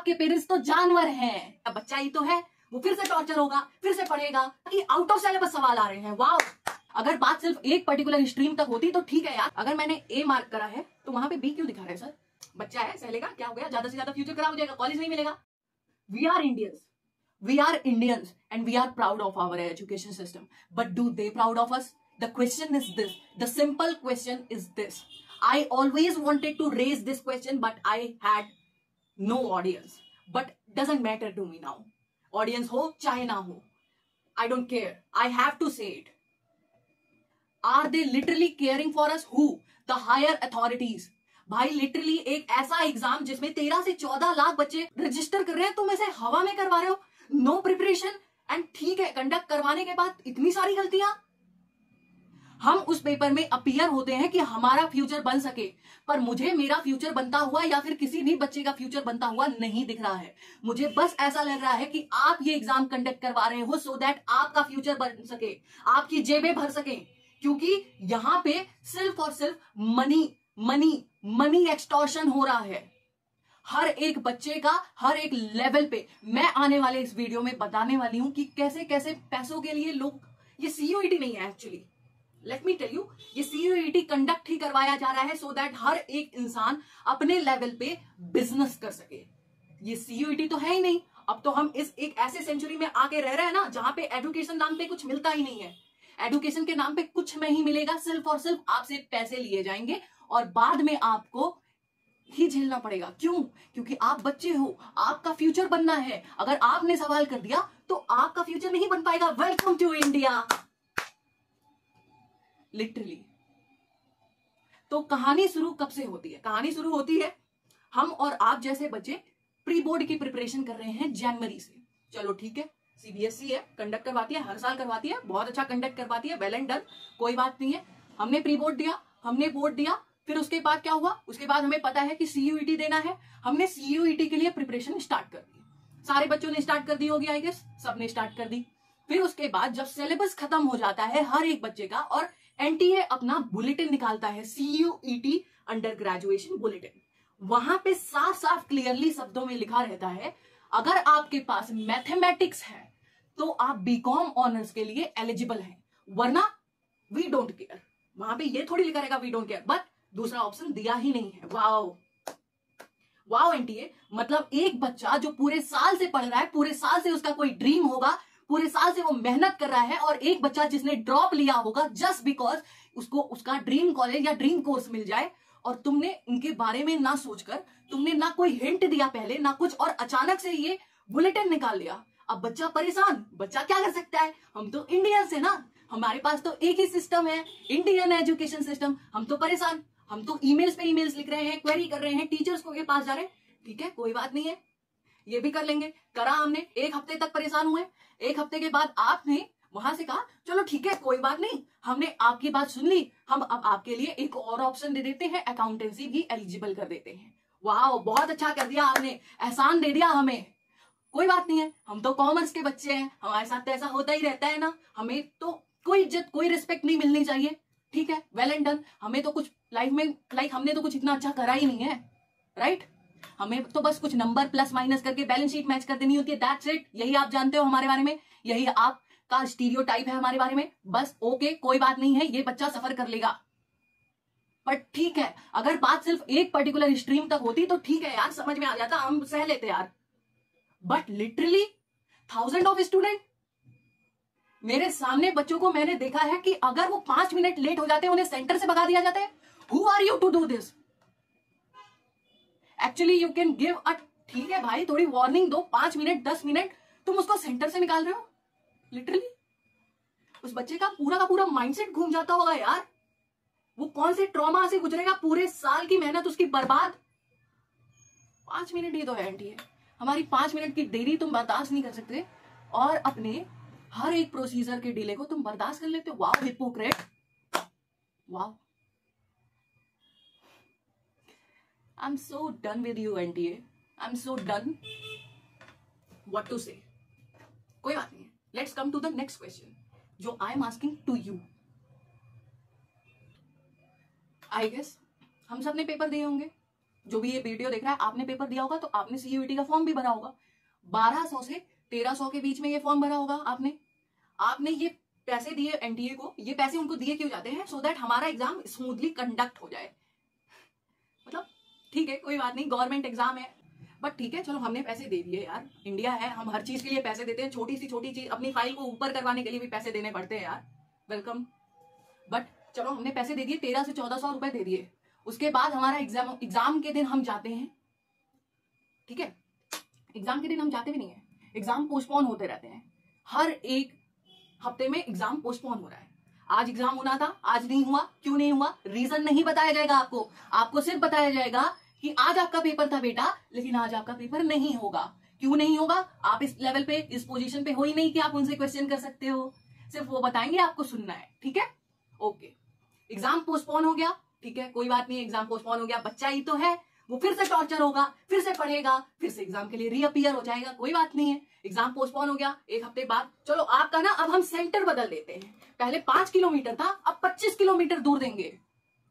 आपके पेरेंट्स तो जानवर हैं। अब बच्चा ही तो है, वो फिर से टॉर्चर होगा, फिर से पढ़ेगा कि आउट ऑफ सिलेबस सवाल आ रहे हैं। वाओ, अगर बात सिर्फ एक पर्टिकुलर स्ट्रीम तक होती तो ठीक है यार। अगर मैंने ए मार्क करा है तो वहां पे बी क्यों दिखा रहे हैं सर? बच्चा है, सह लेगा, क्या हो गया, ज्यादा से ज्यादा फ्यूचर खराब हो जाएगा, कॉलेज नहीं मिलेगा। We are Indians and we are proud of our education system, but do they proud of us? The question is this, the simple question is this. I always wanted to raise this question but I had no audience, but doesn't matter to me now. Audience हो चाहे ना हो, I don't care, I have to say it. Are they literally caring for us? Who? The higher authorities. भाई literally एक ऐसा exam जिसमें 13 से 14 लाख बच्चे रजिस्टर कर रहे हैं, तुम ऐसे हवा में करवा रहे हो, नो प्रिपरेशन, एंड ठीक है कंडक्ट करवाने के बाद इतनी सारी गलतियां। हम उस पेपर में अपीयर होते हैं कि हमारा फ्यूचर बन सके, पर मुझे मेरा फ्यूचर बनता हुआ या फिर किसी भी बच्चे का फ्यूचर बनता हुआ नहीं दिख रहा है। मुझे बस ऐसा लग रहा है कि आप ये एग्जाम कंडक्ट करवा रहे हो सो दैट आपका फ्यूचर बन सके, आपकी जेबें भर सके, क्योंकि यहां पे सिर्फ और सिर्फ मनी मनी मनी एक्सटॉर्शन हो रहा है हर एक बच्चे का, हर एक लेवल पे। मैं आने वाले इस वीडियो में बताने वाली हूं कि कैसे कैसे पैसों के लिए लोग, ये सीयूईटी नहीं है actually, let me tell you, ये सीयूईटी कंडक्ट ही करवाया जा रहा है सो दैट हर एक इंसान अपने लेवल पे बिजनेस कर सके। ये सीयूईटी तो है ही नहीं। अब तो हम इस एक ऐसे सेंचुरी में आके रह रहे हैं ना जहां पे एजुकेशन नाम पे कुछ मिलता ही नहीं है। एजुकेशन के नाम पे कुछ नहीं मिलेगा, सिर्फ और सिर्फ आपसे पैसे लिए जाएंगे और बाद में आपको ही झेलना पड़ेगा। क्यों? क्योंकि आप बच्चे हो, आपका फ्यूचर बनना है। अगर आपने सवाल कर दिया तो आपका फ्यूचर नहीं बन पाएगा। Welcome to India, literally. तो कहानी शुरू कब से होती है? कहानी शुरू होती है हम और आप जैसे बच्चे प्री बोर्ड की प्रिपरेशन कर रहे हैं जनवरी से। चलो ठीक है, सीबीएसई है, कंडक्ट करवाती है, हर साल करवाती है, बहुत अच्छा कंडक्ट करवाती है, वेल एंड डन, कोई बात नहीं है। हमने प्री बोर्ड दिया, हमने बोर्ड दिया, फिर उसके बाद क्या हुआ? उसके बाद हमें पता है कि सीयूईटी देना है, हमने सीयूईटी के लिए प्रिपरेशन स्टार्ट कर दी। सारे बच्चों ने स्टार्ट कर दी होगी, आई गेस सबने स्टार्ट कर दी। फिर उसके बाद जब सिलेबस खत्म हो जाता है हर एक बच्चे का और एनटीए अपना बुलेटिन निकालता है, सीयूईटी अंडर ग्रेजुएशन बुलेटिन, वहां पे साफ साफ क्लियरली शब्दों में लिखा रहता है अगर आपके पास मैथमेटिक्स है तो आप बीकॉम ऑनर्स के लिए एलिजिबल हैं, वरना वी डोंट केयर। वहां पे ये थोड़ी लिखा रहेगा वी डोंट केयर, बट दूसरा ऑप्शन दिया ही नहीं है। वाओ वाओ एनटीए, मतलब एक बच्चा जो पूरे साल से पढ़ रहा है, पूरे साल से उसका कोई ड्रीम होगा, पूरे साल से वो मेहनत कर रहा है, और एक बच्चा जिसने ड्रॉप लिया होगा जस्ट बिकॉज उसको उसका ड्रीम कॉलेज या ड्रीम कोर्स मिल जाए, और तुमने इनके बारे में ना सोचकर, तुमने ना कोई हिंट दिया पहले ना कुछ, और अचानक से ये बुलेटिन निकाल लिया। अब बच्चा परेशान, बच्चा क्या कर सकता है? हम तो इंडियंस है ना, हमारे पास तो एक ही सिस्टम है, इंडियन एजुकेशन सिस्टम। हम तो परेशान, हम तो ईमेल्स पे ईमेल्स लिख रहे हैं, क्वेरी कर रहे हैं, टीचर्स को के पास जा रहे हैं। ठीक है, कोई बात नहीं है, ये भी कर लेंगे। करा हमने, एक हफ्ते तक परेशान हुए, एक हफ्ते के बाद आपने वहां से कहा चलो ठीक है कोई बात नहीं, हमने आपकी बात सुन ली, हम अब आपके लिए एक और ऑप्शन दे देते हैं, अकाउंटेंसी भी एलिजिबल कर देते हैं। वाह, बहुत अच्छा कर दिया आपने, एहसान दे दिया हमें। कोई बात नहीं है, हम तो कॉमर्स के बच्चे हैं, हमारे साथ तो ऐसा होता ही रहता है ना, हमें तो कोई इज्जत कोई रिस्पेक्ट नहीं मिलनी चाहिए। ठीक है, वेल एंड डन, हमें तो कुछ लाइफ में हमने तो कुछ इतना अच्छा करा ही नहीं है, राइट? हमें तो बस कुछ नंबर प्लस माइनस करके बैलेंस शीट मैच कर देनी होती है, दैट्स इट। यही आप जानते हो हमारे बारे में, यही आपका स्टीरियोटाइप है हमारे बारे में, बस। ओके, कोई बात नहीं है, ये बच्चा सफर कर लेगा। बट ठीक है, अगर बात सिर्फ एक पर्टिकुलर स्ट्रीम तक होती तो ठीक है यार, समझ में आ जाता, हम सह लेते यार। But literally thousand of student, मेरे सामने बच्चों को मैंने देखा है कि अगर वो 5 मिनट लेट हो जाते हैं उन्हें सेंटर से भगा दिया जाता है। Who are you to do this? Actually you can give a, ठीक है भाई, थोड़ी वार्निंग दो, 5 मिनट 10 मिनट, तुम उसको सेंटर से निकाल रहे हो। लिटरली उस बच्चे का पूरा माइंडसेट घूम जाता होगा यार, वो कौन से ट्रॉमा से गुजरेगा, पूरे साल की मेहनत उसकी बर्बाद। 5 मिनट ही तो है एनटीए, हमारी 5 मिनट की देरी तुम बर्दाश्त नहीं कर सकते और अपने हर एक प्रोसीजर के डिले को तुम बर्दाश्त कर लेते हो। Wow hypocrite, wow. I'm so done with you NTA, I'm so done, what to say। कोई बात नहीं है, let's come to the next question जो I am asking to you। I guess हम सब ने पेपर दिए होंगे, जो भी ये वीडियो देख रहा है, आपने पेपर दिया होगा तो आपने सीयूईटी का फॉर्म भी भरा होगा। 1200 से 1300 के बीच में ये फॉर्म भरा होगा आपने ये पैसे दिए एनटीए को। ये पैसे उनको दिए क्यों जाते हैं? सो दैट हमारा एग्जाम स्मूथली कंडक्ट हो जाए। मतलब ठीक है, कोई बात नहीं, गवर्नमेंट एग्जाम है, बट ठीक है, चलो हमने पैसे दे दिए यार, इंडिया है, हम हर चीज के लिए पैसे देते हैं। छोटी सी छोटी चीज, अपनी फाइल को ऊपर करवाने के लिए भी पैसे देने पड़ते हैं यार, वेलकम। बट चलो हमने पैसे दे दिए, 1300 से 1400 रुपए दे दिए। उसके बाद हमारा एग्जाम के दिन हम जाते हैं, ठीक है, एग्जाम के दिन हम जाते भी नहीं है, एग्जाम पोस्टपोन होते रहते हैं। हर एक हफ्ते में एग्जाम पोस्टपोन हो रहा है। आज एग्जाम होना था, आज नहीं हुआ, क्यों नहीं हुआ? रीजन नहीं बताया जाएगा आपको सिर्फ बताया जाएगा कि आज आपका पेपर था बेटा, लेकिन आज आपका पेपर नहीं होगा। क्यों नहीं होगा? आप इस लेवल पे, इस पोजीशन पे हो ही नहीं कि आप उनसे क्वेश्चन कर सकते हो। सिर्फ वो बताएंगे, आपको सुनना है, ठीक है, ओके। एग्जाम पोस्टपोन हो गया, ठीक है, कोई बात नहीं, एग्जाम पोस्टपोन हो गया, बच्चा ही तो है, वो फिर से टॉर्चर होगा, फिर से पढ़ेगा, फिर से एग्जाम के लिए रीअपियर हो जाएगा, कोई बात नहीं है। एग्जाम पोस्टपोन हो गया, एक हफ्ते बाद चलो आपका ना, अब हम सेंटर बदल देते हैं। पहले 5 किलोमीटर था, अब 25 किलोमीटर दूर देंगे।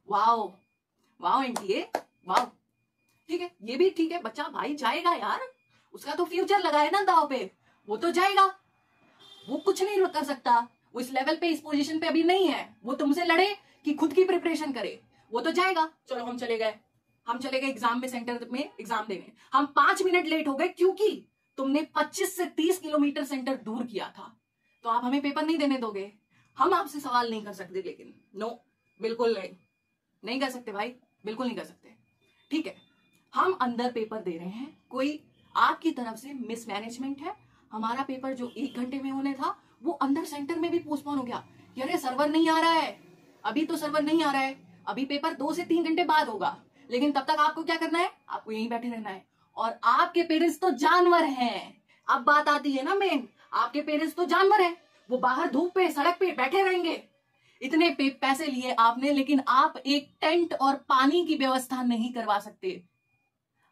वाओ वाओ एनटीए, वाओ, ठीक है, ये भी ठीक है, बच्चा भाई जाएगा यार, उसका तो फ्यूचर लगा है ना दाव पे, वो तो जाएगा, वो कुछ नहीं कर सकता, वो इस लेवल पे, इस पोजीशन पे अभी नहीं है, वो तुमसे लड़े कि खुद की प्रिपरेशन करे, वो तो जाएगा। चलो हम चले गए एग्जाम में, सेंटर में एग्जाम देने। हम 5 मिनट लेट हो गए क्योंकि तुमने 25 से 30 किलोमीटर सेंटर दूर किया था। तो आप हमें पेपर नहीं देने दोगे? हम आपसे सवाल नहीं कर सकते, लेकिन नो, बिल्कुल नहीं कर सकते भाई, बिल्कुल नहीं कर सकते, ठीक है। हम अंदर पेपर दे रहे हैं, कोई आपकी तरफ से मिसमैनेजमेंट है। हमारा पेपर जो 1 घंटे में होने था, वो अंदर सेंटर में भी पोस्टपोन हो गया। यार सर्वर नहीं आ रहा है, अभी तो सर्वर नहीं आ रहा है, अभी पेपर 2 से 3 घंटे बाद होगा, लेकिन तब तक आपको क्या करना है? आपको यहीं बैठे रहना है। और आपके पेरेंट्स तो जानवर हैं। अब बात आती है ना मेन, आपके पेरेंट्स तो जानवर हैं, वो बाहर धूप पे, सड़क पे बैठे रहेंगे। इतने पैसे लिए आपने, लेकिन आप एक टेंट और पानी की व्यवस्था नहीं करवा सकते।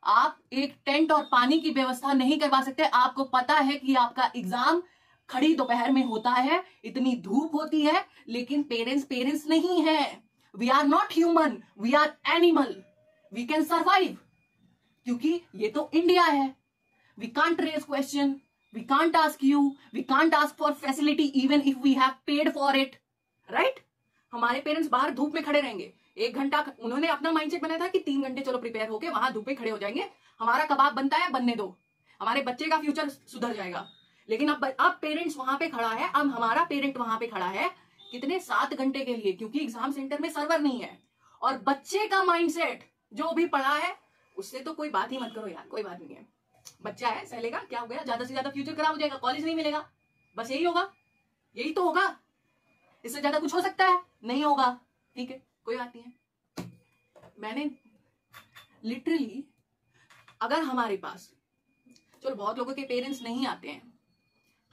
आप एक टेंट और पानी की व्यवस्था नहीं करवा सकते। आपको पता है कि आपका एग्जाम खड़ी दोपहर में होता है, इतनी धूप होती है, लेकिन पेरेंट्स नहीं है। We are not human, we are animal, we can survive, क्योंकि ये तो इंडिया है। We can't raise question, we can't ask you, we can't ask for facility even if we have paid for it, right? हमारे parents बाहर धूप में खड़े रहेंगे 1 घंटा, उन्होंने अपना माइंडसेट बनाया था कि 3 घंटे चलो प्रिपेयर होके वहां धूप में खड़े हो जाएंगे, हमारा कबाब बनता है, बनने दो, हमारे बच्चे का फ्यूचर सुधर जाएगा। लेकिन अब पेरेंट्स वहां पे खड़ा है, अब हमारा पेरेंट वहां पे खड़ा है, कितने 7 घंटे के लिए, क्योंकि एग्जाम सेंटर में सर्वर नहीं है। और बच्चे का माइंडसेट जो भी पढ़ा है, उससे तो कोई बात ही मत करो यार, कोई बात नहीं है, बच्चा है, सह लेगा, क्या हो गया, ज्यादा से ज्यादा फ्यूचर खराब हो जाएगा, कॉलेज नहीं मिलेगा, बस यही होगा, यही तो होगा, इससे ज्यादा कुछ हो सकता है? नहीं होगा, ठीक है, कोई बात नहीं है। मैंने लिटरली, अगर हमारे पास, चलो बहुत लोगों के पेरेंट्स नहीं आते हैं,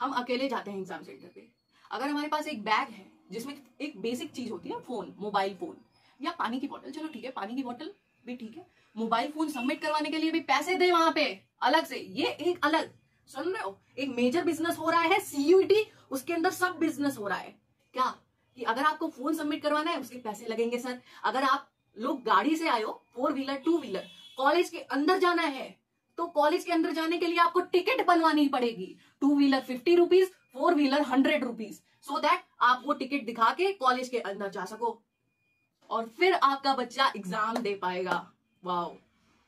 हम अकेले जाते हैं एग्जाम सेंटर पे, अगर हमारे पास एक बैग है जिसमें एक बेसिक चीज होती है, फोन, मोबाइल फोन या पानी की बोतल, चलो ठीक है, पानी की बोतल भी ठीक है, मोबाइल फोन सबमिट करवाने के लिए भी पैसे दे वहां पे अलग से, ये एक अलग, सुन रहे हो, एक मेजर बिजनेस हो रहा है सीयूईटी, उसके अंदर सब बिजनेस हो रहा है। क्या कि अगर आपको फोन सबमिट करवाना है, उसके पैसे लगेंगे सर। अगर आप लोग गाड़ी से आए हो, 4 व्हीलर 2 व्हीलर, कॉलेज के अंदर जाना है, तो कॉलेज के अंदर जाने के लिए आपको टिकट बनवानी पड़ेगी, 2 wheeler 50 rupees, 4 wheeler 100 rupees, so that आप वो टिकट दिखा के कॉलेज के अंदर जा सको, और फिर आपका बच्चा एग्जाम दे पाएगा। वाओ,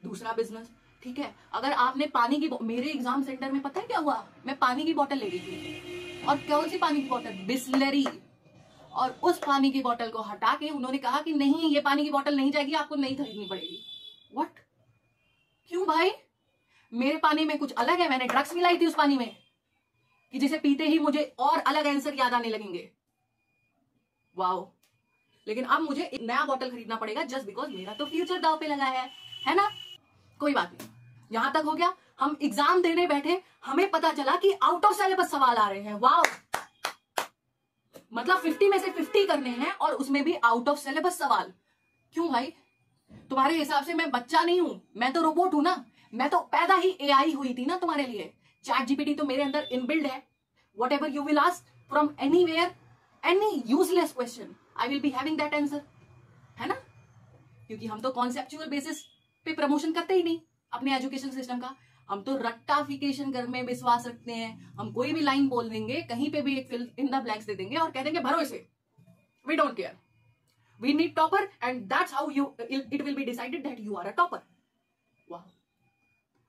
दूसरा बिजनेस, ठीक है। अगर आपने पानी की, मेरे एग्जाम सेंटर में पता है क्या हुआ, मैं पानी की बोतल ले गई थी, और कौन सी पानी की बोतल? बिस्लरी, और उस पानी की बोतल को हटा के उन्होंने कहा कि नहीं, ये पानी की बोतल नहीं जाएगी, आपको नहीं खरीदनी पड़ेगी। व्हाट? क्यों भाई? मेरे पानी में कुछ अलग है, मैंने ड्रग्स मिलाई थी उस पानी में कि जिसे पीते ही मुझे और अलग आंसर याद आने लगेंगे। वाओ, लेकिन अब मुझे एक नया बोतल खरीदना पड़ेगा जस्ट बिकॉज मेरा तो फ्यूचर दाव पे लगा है ना? कोई बात नहीं, यहां तक हो गया। हम एग्जाम देने बैठे, हमें पता चला कि आउट ऑफ सिलेबस सवाल आ रहे हैं। वाओ, मतलब 50 में से 50 करने हैं, और उसमें भी आउट ऑफ सिलेबस सवाल। क्यों भाई? तुम्हारे हिसाब से मैं बच्चा नहीं हूं, मैं तो रोबोट हूं ना, मैं तो पैदा ही एआई हुई थी ना तुम्हारे लिए। चैट जीपीटी तो मेरे अंदर इनबिल्ड है, what ever you will ask from anywhere, any useless question, I will be having that answer, है ना? क्योंकि हम तो कॉन्सेप्चुअल बेसिस पे प्रमोशन करते ही नहीं अपने एजुकेशन सिस्टम का। हम तो रट्टाफिकेशन करने में विश्वास रखते हैं। हम कोई भी लाइन बोल देंगे, कहीं पे भी एक फिल इन द ब्लैंक्स दे देंगे और कह देंगे भरो इसे, we don't care, we need topper and that's how you it will be decided that you are a topper. वाह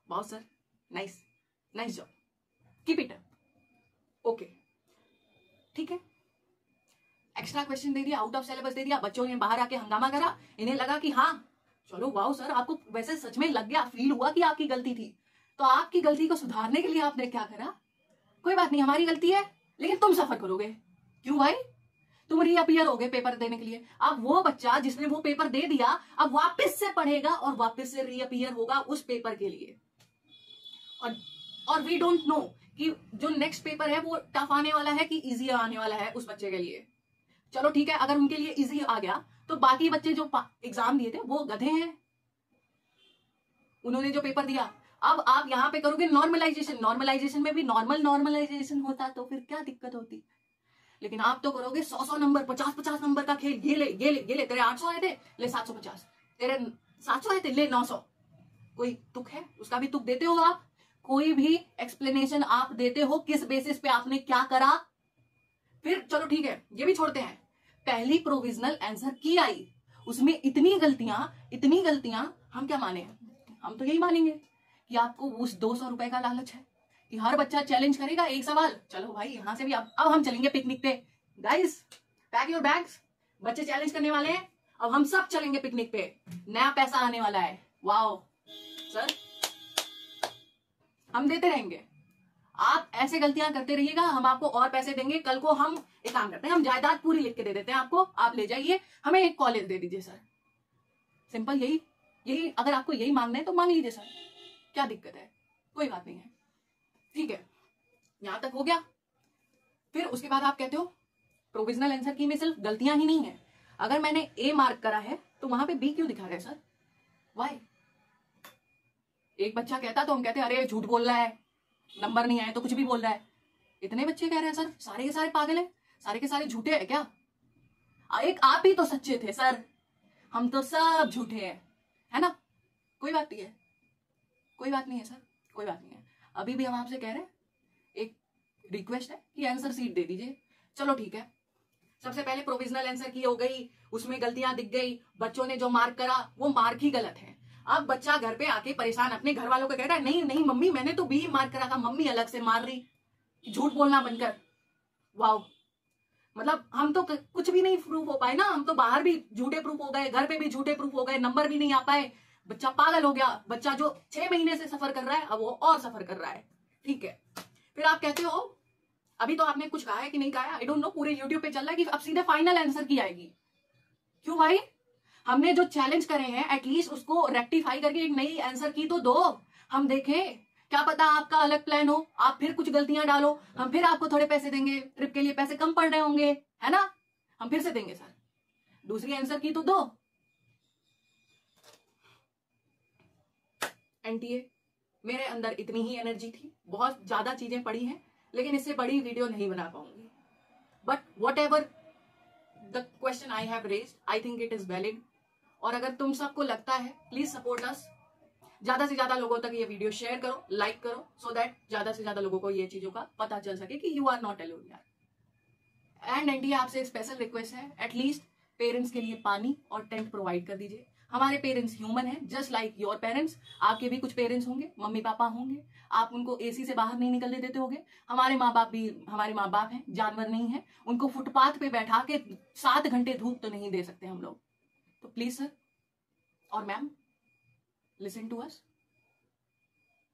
वाह sir, nice nice job, keep it up. Okay ठीक है, एक्स्ट्रा क्वेश्चन दे दिया, आउट ऑफ सिलेबस दे दिया, बच्चों ने बाहर आके हंगामा करा, इन्हें लगा कि हाँ चलो वाओ सर, आपको वैसे सच में लग गया, फील हुआ कि आपकी गलती थी, तो आपकी गलती को सुधारने के लिए आपने क्या करा, कोई बात नहीं हमारी गलती है लेकिन तुम सफर करोगे। क्यों भाई, तुम रीअपीयर हो गए पेपर देने के लिए। अब वो बच्चा जिसने वो पेपर दे दिया अब वापस से पढ़ेगा और वापस से रीअपीयर होगा उस पेपर के लिए। और वी डोंट नो कि जो नेक्स्ट पेपर है वो टफ आने वाला है कि इजी आने वाला है उस बच्चे के लिए। चलो ठीक है, अगर उनके लिए इजी आ गया तो बाकी बच्चे जो एग्जाम दिए थे वो गधे हैं, उन्होंने जो पेपर दिया। अब आप यहां पे करोगे नॉर्मलाइजेशन, नॉर्मलाइजेशन में भी नॉर्मलाइजेशन होता तो फिर क्या दिक्कत होती, लेकिन आप तो करोगे 100 नंबर, 50 नंबर का खेल। ये ले ये ले ये ले, तेरे 800 आए थे ले 750, तेरे 700 आए थे ले 900। कोई तुक है, उसका भी तुक देते हो आप, कोई भी एक्सप्लेनेशन आप देते हो किस बेसिस पे आपने क्या करा। फिर चलो ठीक है ये भी छोड़ते हैं, पहली प्रोविजनल आंसर की आई उसमें इतनी गलतियां हम क्या माने, हम तो यही मानेंगे कि आपको उस 200 रुपए का लालच है कि हर बच्चा चैलेंज करेगा एक सवाल। चलो भाई यहां से भी अब हम चलेंगे पिकनिक पे, गाइस पैक योर बैग्स, बच्चे चैलेंज करने वाले हैं, अब हम सब चलेंगे पिकनिक पे, नया पैसा आने वाला है। वाओ सर, हम देते रहेंगे, आप ऐसे गलतियां करते रहिएगा, हम आपको और पैसे देंगे। कल को हम एक काम करते हैं, हम जायदाद पूरी लिख के दे देते हैं आपको, आप ले जाइए, हमें एक कॉलेज दे दीजिए सर। सिंपल, यही अगर आपको यही मांगना है तो मांग लीजिए सर, क्या दिक्कत है, कोई बात नहीं है। ठीक है, यहां तक हो गया। फिर उसके बाद आप कहते हो प्रोविजनल आंसर की में सिर्फ गलतियां ही नहीं है, अगर मैंने ए मार्क करा है तो वहां पे बी क्यों दिखा रहे हैं सर, वाई। एक बच्चा कहता तो हम कहते अरे झूठ बोल रहा है, नंबर नहीं आए तो कुछ भी बोल रहा है। इतने बच्चे कह रहे हैं सर सारे के सारे पागल है, सारे के सारे झूठे हैं क्या, एक आप ही तो सच्चे थे सर, हम तो सब झूठे हैं, है ना। कोई बात नहीं है, कोई बात नहीं है सर, कोई बात नहीं है। अभी भी हम आपसे कह रहे हैं, एक रिक्वेस्ट है कि आंसर सीट दे दीजिए। चलो ठीक है, सबसे पहले प्रोविजनल आंसर की हो गई, उसमें गलतियां दिख गई, बच्चों ने जो मार्क करा वो मार्क ही गलत है। अब बच्चा घर पे आके परेशान अपने घर वालों को कह रहा है नहीं नहीं मम्मी मैंने तो बी मार्क करा था, मम्मी अलग से मार रही, झूठ बोलना बनकर। वाओ, मतलब हम तो कुछ भी नहीं प्रूफ हो पाए ना, हम तो बाहर भी झूठे प्रूफ हो गए, घर पे भी झूठे प्रूफ हो गए, नंबर भी नहीं आ पाए, बच्चा पागल हो गया। बच्चा जो 6 महीने से सफर कर रहा है अब वो और सफर कर रहा है। ठीक है, फिर आप कहते हो अभी तो आपने कुछ कहा है कि नहीं कहा है आई डोंट नो, पूरे यूट्यूब पे चल रहा है कि अब सीधे फाइनल आंसर की आएगी। क्यों भाई, हमने जो चैलेंज करे हैं एटलीस्ट उसको रेक्टिफाई करके एक नई आंसर की तो दो, हम देखें, क्या पता आपका अलग प्लान हो, आप फिर कुछ गलतियां डालो, हम फिर आपको थोड़े पैसे देंगे, ट्रिप के लिए पैसे कम पड़ रहे होंगे, है ना, हम फिर से देंगे सर, दूसरी आंसर की तो दो। एनटीए, मेरे अंदर इतनी ही एनर्जी थी, बहुत ज्यादा चीजें पड़ी हैं लेकिन इससे बड़ी वीडियो नहीं बना पाऊंगी, but what ever the question I have raised I think it is valid. और अगर तुम सबको लगता है प्लीज सपोर्ट अस, ज्यादा से ज्यादा लोगों तक ये वीडियो शेयर करो, लाइक करो, सो दैट ज्यादा से ज्यादा लोगों को ये चीजों का पता चल सके कि यू आर नॉट अलोन यार। एंड एनटीए आपसे स्पेशल रिक्वेस्ट है, एटलीस्ट पेरेंट्स के लिए पानी और टेंट प्रोवाइड कर दीजिए। हमारे पेरेंट्स ह्यूमन हैं जस्ट लाइक योर पेरेंट्स, आपके भी कुछ पेरेंट्स होंगे, मम्मी पापा होंगे, आप उनको एसी से बाहर नहीं निकलने देते होंगे, हमारे माँ बाप भी हमारे माँ बाप हैं, जानवर नहीं है, उनको फुटपाथ पे बैठा के 7 घंटे धूप तो नहीं दे सकते हम लोग। तो प्लीज सर और ma'am, listen to us,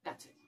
that's it.